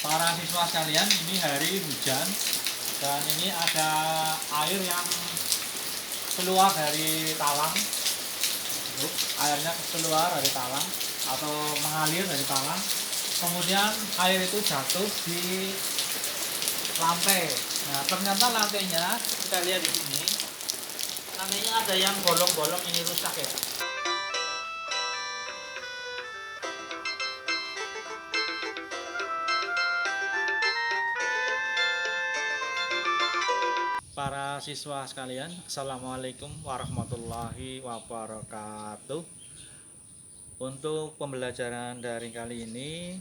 Para siswa sekalian, ini hari hujan dan ini ada air yang keluar dari talang. Airnya keluar dari talang atau mengalir dari talang. Kemudian air itu jatuh di lantai. Nah, ternyata lantainya kita lihat di sini. Lantainya ada yang bolong-bolong, ini rusak ya. Para siswa sekalian, Assalamualaikum warahmatullahi wabarakatuh. Untuk pembelajaran daring kali ini,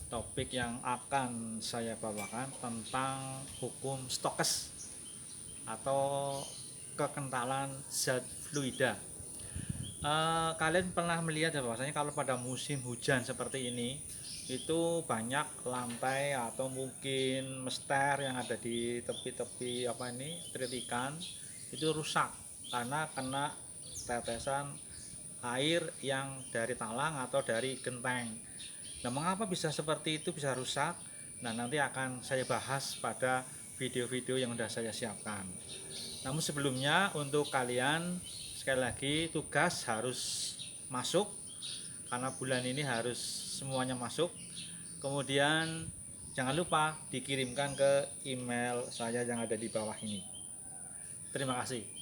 topik yang akan saya bawakan tentang hukum Stokes atau kekentalan zat fluida. Kalian pernah melihat ya bahwasanya kalau pada musim hujan seperti ini itu banyak lantai atau mungkin mester yang ada di tepi-tepi tritikan itu rusak karena kena tetesan air yang dari talang atau dari genteng. Nah, mengapa bisa seperti itu, bisa rusak? Nah, nanti akan saya bahas pada video-video yang sudah saya siapkan. Namun sebelumnya untuk kalian sekali lagi tugas harus masuk karena bulan ini harus semuanya masuk. Kemudian jangan lupa dikirimkan ke email saya yang ada di bawah ini. Terima kasih.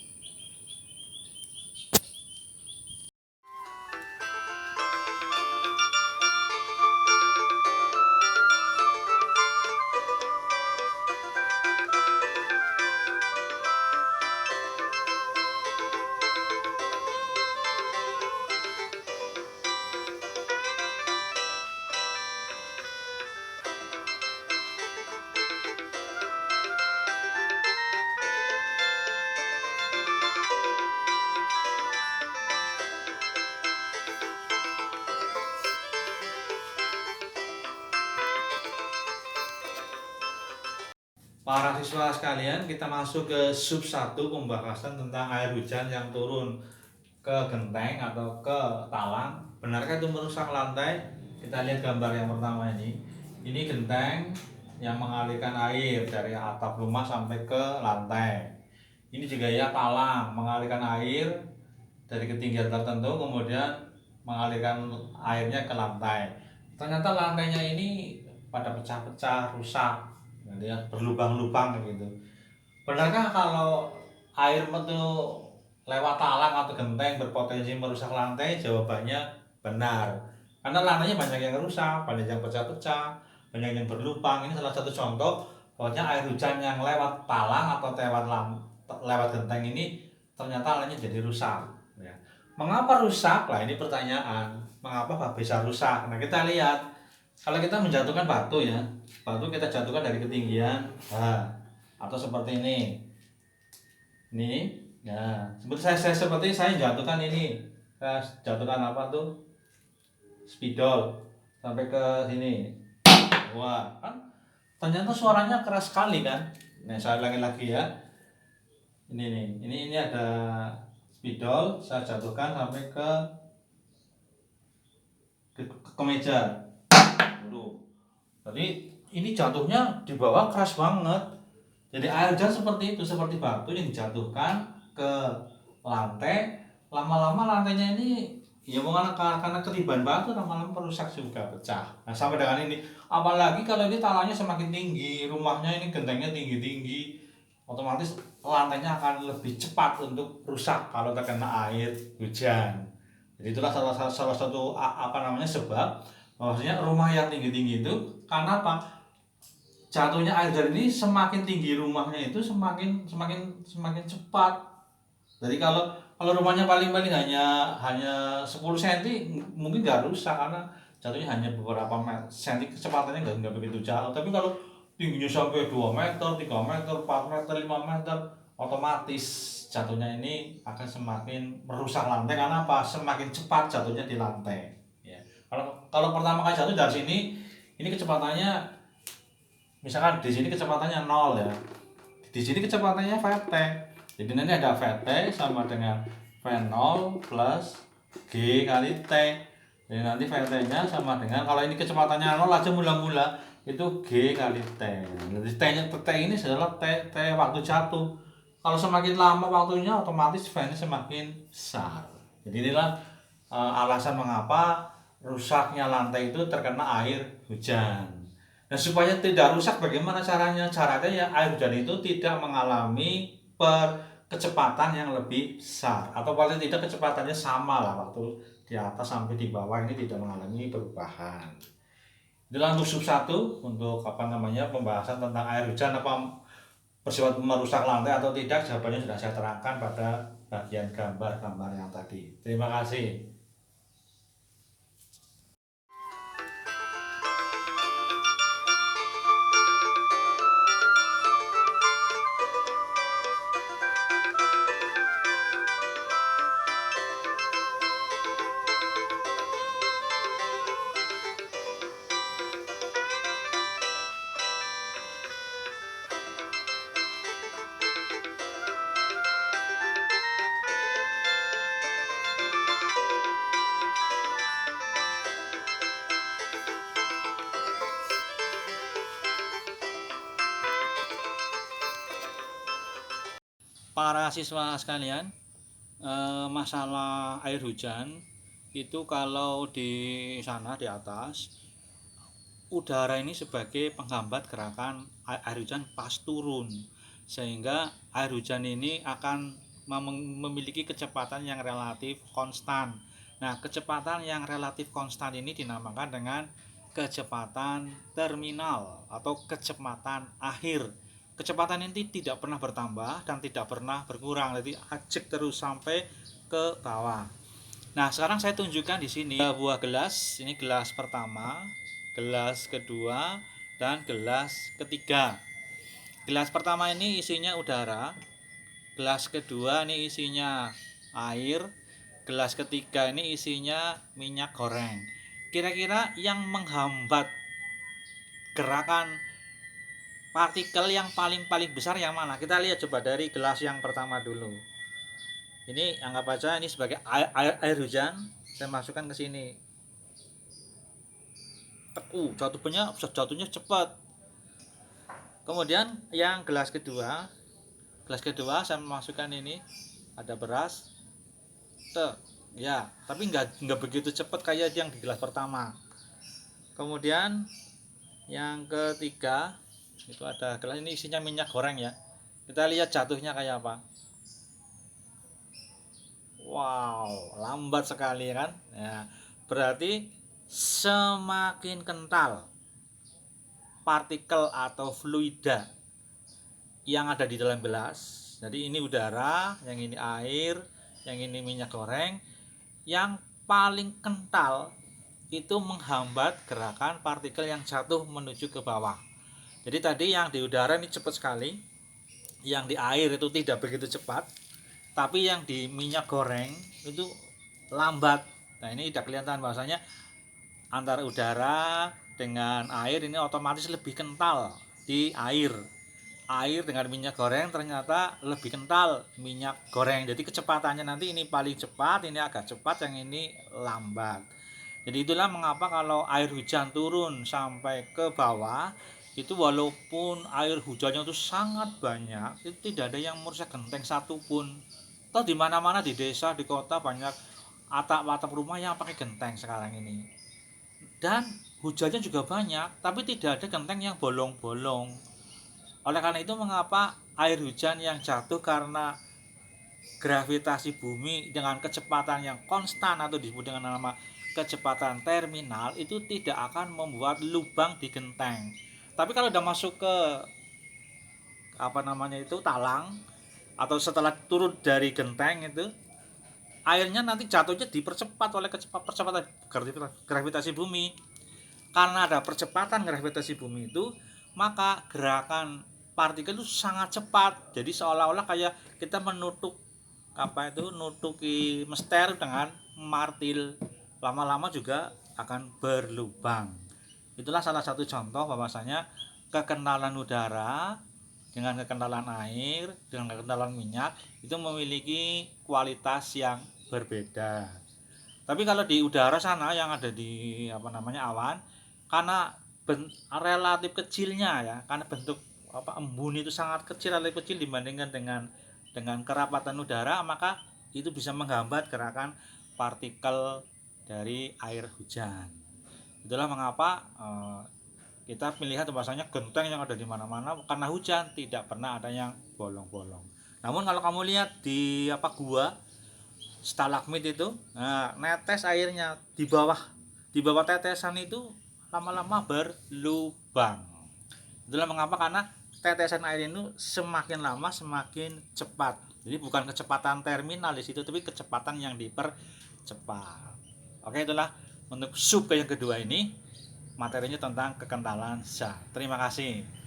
Para siswa sekalian, kita masuk ke sub 1 pembahasan tentang air hujan yang turun ke genteng atau ke talang. Benarkah itu merusak lantai? Kita lihat gambar yang pertama ini. Ini genteng yang mengalirkan air dari atap rumah sampai ke lantai. Ini juga ya talang mengalirkan air dari ketinggian tertentu kemudian mengalirkan airnya ke lantai. Ternyata lantainya ini pada pecah-pecah, rusak, ya, berlubang-lubang gitu. Benarkah kalau air itu lewat talang atau genteng berpotensi merusak lantai? Jawabannya benar. Karena lantainya banyak yang rusak, banyak yang pecah-pecah, banyak yang berlubang. Ini salah satu contoh bahwasanya air hujan yang lewat talang atau lewat genteng ini ternyata lantainya jadi rusak. Ya. Mengapa rusak? Lah ini pertanyaan. Mengapa bisa rusak? Nah, kita lihat. Kalau kita menjatuhkan batu ya, batu kita jatuhkan dari ketinggian atau seperti ini. Ini, ya, seperti saya jatuhkan ini. Saya jatuhkan apa tuh? Spidol sampai ke sini. Wah, kan ternyata suaranya keras sekali kan? Nah, saya ulangi lagi ya. Ini nih, ini ada spidol, saya jatuhkan sampai ke meja. Jadi ini jatuhnya di bawah keras banget. Jadi air hujan seperti itu, seperti batu yang dijatuhkan ke lantai. Lama-lama lantainya ini ya karena ketiban batu lama-lama merusak juga, pecah. Nah, sampai dengan ini, apalagi kalau ini talangnya semakin tinggi, rumahnya ini gentengnya tinggi-tinggi, otomatis lantainya akan lebih cepat untuk rusak kalau terkena air hujan. Jadi itulah salah satu sebab maksudnya rumah yang tinggi-tinggi itu karena apa? Jatuhnya air hujan ini semakin tinggi rumahnya itu semakin cepat. Jadi kalau rumahnya paling hanya 10 cm mungkin nggak rusak karena jatuhnya hanya beberapa senti, kecepatannya nggak begitu jauh. Tapi kalau tingginya sampai 2 meter, 3 meter, 4 meter, 5 meter, otomatis jatuhnya ini akan semakin merusak lantai karena apa? Semakin cepat jatuhnya di lantai. Ya. Kalau pertama kali jatuh dari sini, ini kecepatannya misalkan di sini kecepatannya 0 ya. Di sini kecepatannya VT. Jadi nanti ada VT sama dengan V0 plus G kali T. Jadi nanti VT-nya sama dengan, kalau ini kecepatannya 0 aja mula-mula, itu G kali T. Jadi T ini adalah T waktu jatuh. Kalau semakin lama waktunya otomatis V ini semakin besar. Jadi inilah alasan mengapa rusaknya lantai itu terkena air hujan. Dan supaya tidak rusak bagaimana caranya? Caranya ya air hujan itu tidak mengalami kecepatan yang lebih besar atau paling tidak kecepatannya sama lah waktu di atas sampai di bawah ini tidak mengalami perubahan. Itulah untuk sub 1 untuk apa namanya pembahasan tentang air hujan apa bersifat merusak lantai atau tidak, jawabannya sudah saya terangkan pada bagian gambar-gambar yang tadi. Terima kasih. Para siswa sekalian, masalah air hujan itu kalau di sana di atas udara ini sebagai penghambat gerakan air hujan pas turun, sehingga air hujan ini akan memiliki kecepatan yang relatif konstan. Nah, kecepatan yang relatif konstan ini dinamakan dengan kecepatan terminal atau kecepatan akhir. Kecepatan ini tidak pernah bertambah dan tidak pernah berkurang, jadi ajak terus sampai ke bawah. Nah, sekarang saya tunjukkan di sini buah gelas. Ini gelas pertama, gelas kedua, dan gelas ketiga. Gelas pertama ini isinya udara, gelas kedua ini isinya air, gelas ketiga ini isinya minyak goreng. Kira-kira yang menghambat gerakan partikel yang paling besar yang mana? Kita lihat coba dari gelas yang pertama dulu. Ini anggap aja ini sebagai air hujan, saya masukkan ke sini. Jatuhnya cepat. Kemudian yang gelas kedua saya masukkan ini, ada beras, ya, tapi nggak begitu cepat kayak yang di gelas pertama. Kemudian yang ketiga itu ada gelas, ini isinya minyak goreng ya. Kita lihat jatuhnya kayak apa. Wow, lambat sekali kan? Ya, berarti semakin kental partikel atau fluida yang ada di dalam gelas. Jadi ini udara, yang ini air, yang ini minyak goreng. Yang paling kental itu menghambat gerakan partikel yang jatuh menuju ke bawah. Jadi tadi yang di udara ini cepat sekali, yang di air itu tidak begitu cepat, tapi yang di minyak goreng itu lambat. Nah, ini tidak kelihatan bahwasanya antara udara dengan air ini otomatis lebih kental di air. Air dengan minyak goreng ternyata lebih kental minyak goreng. Jadi kecepatannya nanti ini paling cepat, ini agak cepat, yang ini lambat. Jadi itulah mengapa kalau air hujan turun sampai ke bawah itu walaupun air hujannya itu sangat banyak, itu tidak ada yang merusak genteng satupun. Toh di mana-mana di desa, di kota banyak atap-atap rumah yang pakai genteng sekarang ini. Dan hujannya juga banyak, tapi tidak ada genteng yang bolong-bolong. Oleh karena itu mengapa air hujan yang jatuh karena gravitasi bumi dengan kecepatan yang konstan atau disebut dengan nama kecepatan terminal itu tidak akan membuat lubang di genteng. Tapi kalau udah masuk ke apa namanya itu talang atau setelah turun dari genteng itu, airnya nanti jatuhnya dipercepat oleh percepatan gravitasi bumi. Karena ada percepatan gravitasi bumi itu, maka gerakan partikel itu sangat cepat. Jadi seolah-olah kayak kita nutuki mester dengan martil, lama-lama juga akan berlubang. Itulah salah satu contoh bahwasanya kekentalan udara dengan kekentalan air dengan kekentalan minyak itu memiliki kualitas yang berbeda. Tapi kalau di udara sana yang ada di awan, karena relatif kecilnya ya, karena bentuk embun itu sangat kecil, relatif kecil dibandingkan dengan kerapatan udara, maka itu bisa menghambat gerakan partikel dari air hujan. Itulah mengapa kita melihat bahwasanya genteng yang ada di mana-mana karena hujan tidak pernah ada yang bolong-bolong. Namun kalau kamu lihat di gua stalagmit itu, nah, netes airnya di bawah tetesan itu lama-lama berlubang. Itulah mengapa, karena tetesan air itu semakin lama semakin cepat. Jadi bukan kecepatan terminal di situ, tapi kecepatan yang dipercepat. Oke, itulah untuk sub yang kedua ini materinya tentang kekentalan zat. Terima kasih.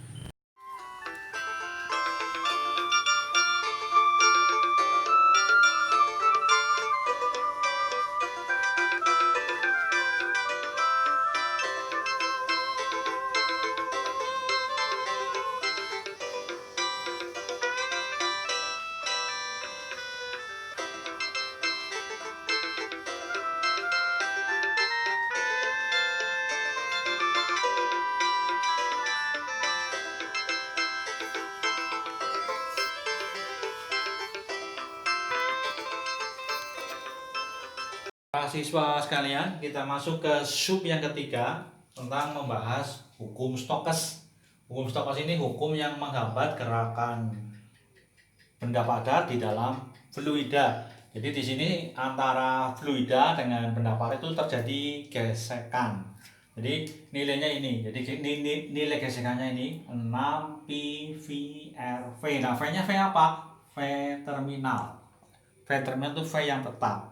Siswa sekalian, kita masuk ke sub yang ketiga tentang membahas hukum Stokes. Hukum Stokes ini hukum yang menghambat gerakan benda padat di dalam fluida. Jadi di sini antara fluida dengan benda padat itu terjadi gesekan. Jadi nilainya ini. Jadi nilai gesekannya ini 6 PVRV. Nah, V-nya V apa? V terminal. V terminal itu V yang tetap.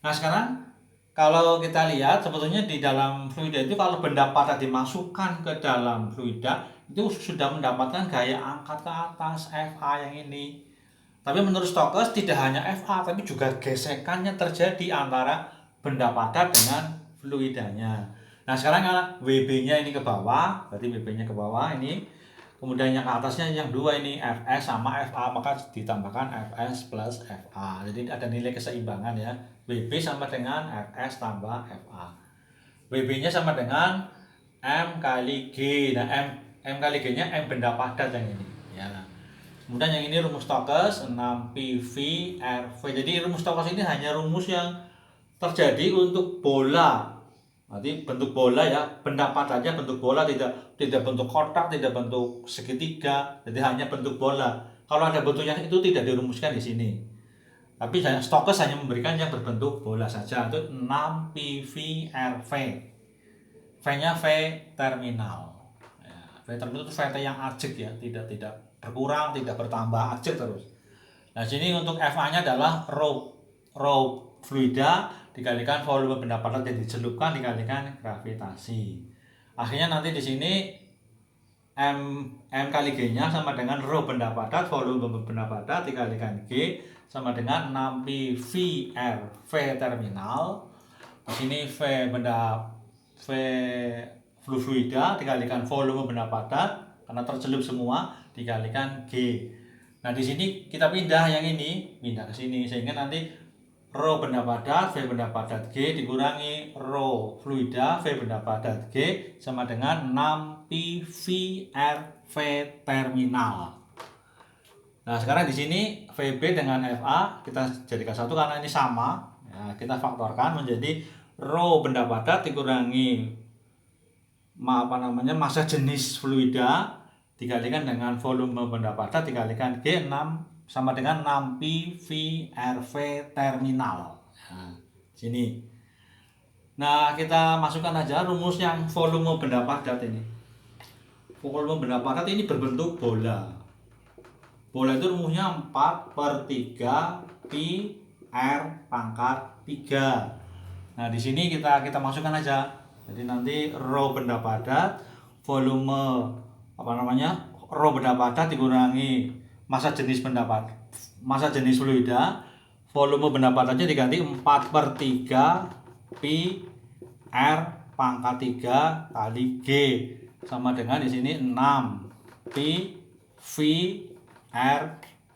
Nah, sekarang kalau kita lihat sebetulnya di dalam fluida itu, kalau benda padat dimasukkan ke dalam fluida itu sudah mendapatkan gaya angkat ke atas FA yang ini. Tapi menurut Stokes tidak hanya FA, tapi juga gesekannya terjadi antara benda padat dengan fluidanya. Nah, sekarang WB-nya ini ke bawah, berarti WB-nya ke bawah ini. Kemudian yang ke atasnya yang dua ini Fs sama Fa, maka ditambahkan Fs plus Fa. Jadi ada nilai keseimbangan ya. WB sama dengan Fs tambah Fa. WB-nya sama dengan M kali G. Nah, M kali G-nya M benda padat yang ini. Ya. Kemudian yang ini rumus Stokes 6 PV RV. Jadi rumus Stokes ini hanya rumus yang terjadi untuk bola. Nanti bentuk bola ya, benda padatnya bentuk bola, tidak bentuk kotak, tidak bentuk segitiga, jadi hanya bentuk bola. Kalau ada bentuknya itu tidak dirumuskan di sini. Tapi Stokes hanya memberikan yang berbentuk bola saja. Itu 6 PVRV. V-nya V terminal. Ya, V terminal itu VT yang ajek ya, tidak berkurang, tidak bertambah, ajek terus. Nah, sini untuk FA-nya adalah rho fluida dikalikan volume benda padat yang dicelupkan dikalikan gravitasi. Akhirnya nanti di sini M kali G-nya sama dengan rho benda padat volume benda padat dikalikan G sama dengan 6 pi V R V terminal. Di sini V fluida dikalikan volume benda padat karena tercelup semua dikalikan G. Nah, di sini kita pindah yang ini, pindah ke sini sehingga nanti rho benda padat V benda padat G dikurangi rho fluida V benda padat G sama dengan 6 pi V R V terminal. Nah, sekarang di sini VB dengan FA kita jadikan satu karena ini sama. Ya, kita faktorkan menjadi rho benda padat dikurangi massa jenis fluida dikalikan dengan volume benda padat dikalikan G6 sama dengan 6 pi V R V terminal. Nah, sini. Nah, kita masukkan aja rumus yang volume benda padat ini. Volume benda padat ini berbentuk bola. Bola itu rumusnya 4/3 pi R pangkat 3. Nah, di sini kita masukkan aja. Jadi nanti rho benda padat volume rho benda padat dikurangi massa jenis fluida, volume benda padatnya diganti 4/3 pi R pangkat 3 kali G sama dengan di sini 6 pi V R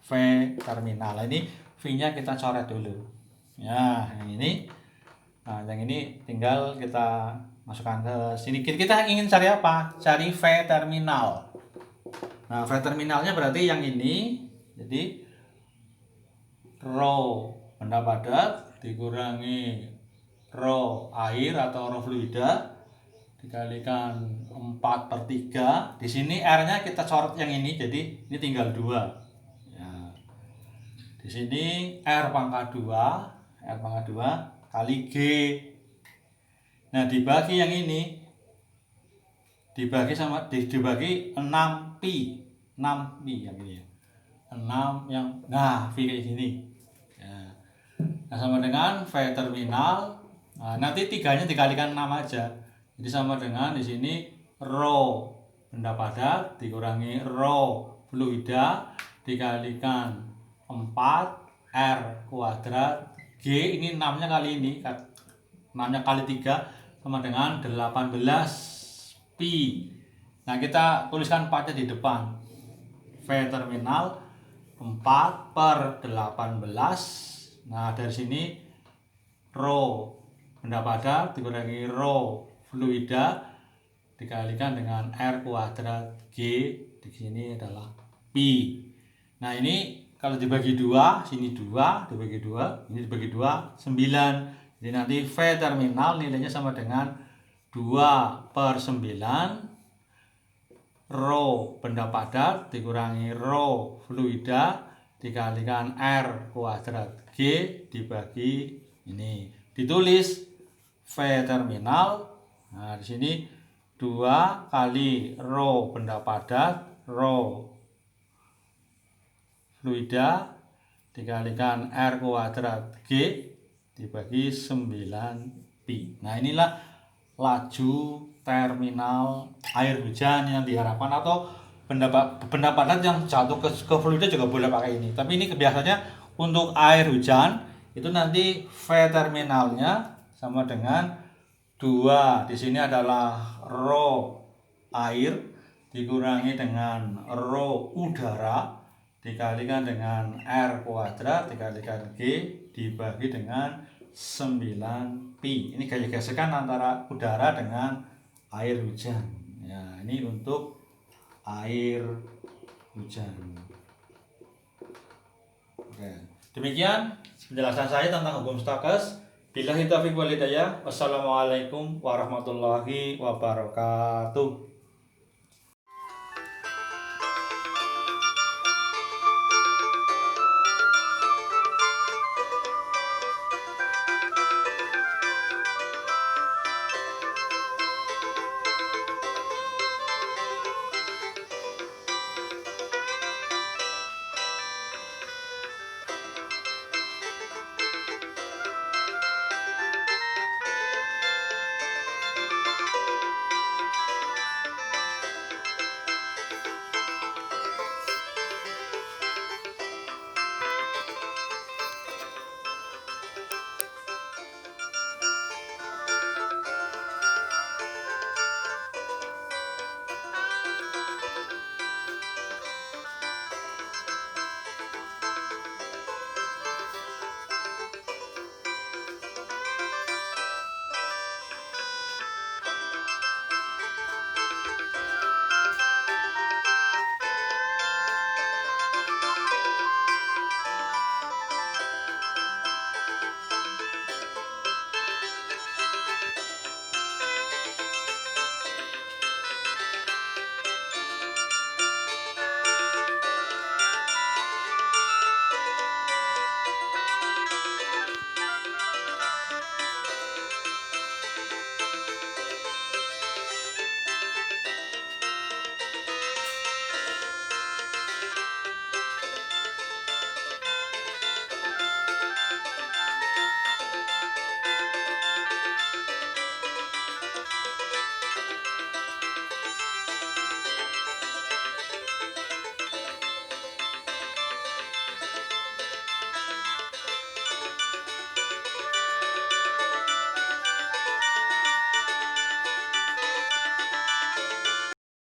V terminal. Ini V-nya kita coret dulu. Ya, yang ini Nah, yang ini tinggal kita masukkan ke sini. Kita ingin cari apa? Cari V terminal. Nah, V terminalnya berarti yang ini. Jadi rho benda padat dikurangi rho air atau rho fluida dikalikan 4/3. Di sini R-nya kita coret yang ini, jadi ini tinggal 2. Ya. Di sini R pangkat 2 kali G. Nah, dibagi yang ini dibagi 6 pi. 6 pi yang ini ya. 6 yang V kayak gini. Ya. Nah, sama dengan V terminal. Nah, nanti 3-nya dikalikan 6 aja. Jadi sama dengan di sini rho benda padat dikurangi rho fluida dikalikan 4 R kuadrat G, ini 6-nya kali ini, 6-nya kali 3 sama dengan 18 pi. Nah, kita tuliskan 4-nya di depan. V terminal 4/18. Nah, dari sini rho benda padat dikurangi rho fluida dikalikan dengan R kuadrat G, di sini adalah pi. Nah, ini kalau dibagi 2, sini 2, dibagi 2, ini dibagi 2, 9. Jadi nanti V terminal nilainya sama dengan 2/9 rho benda padat dikurangi rho fluida dikalikan R kuadrat G dibagi ini. Ditulis V terminal. Nah, di sini 2 kali rho benda padat, rho fluida dikalikan R kuadrat G dibagi 9 pi. Nah, inilah laju terminal air hujan yang diharapkan, atau benda padat yang jatuh ke fluida juga boleh pakai ini. Tapi ini biasanya untuk air hujan itu nanti V terminalnya sama dengan 2. Di sini adalah rho air dikurangi dengan rho udara dikalikan dengan R kuadrat dikalikan G dibagi dengan 9 pi. Ini gesekan antara udara dengan air hujan. Ya, ini untuk air hujan. Oke. Demikian penjelasan saya tentang hukum Stokes. Billahi taufiq wal hidayah. Wassalamualaikum warahmatullahi wabarakatuh.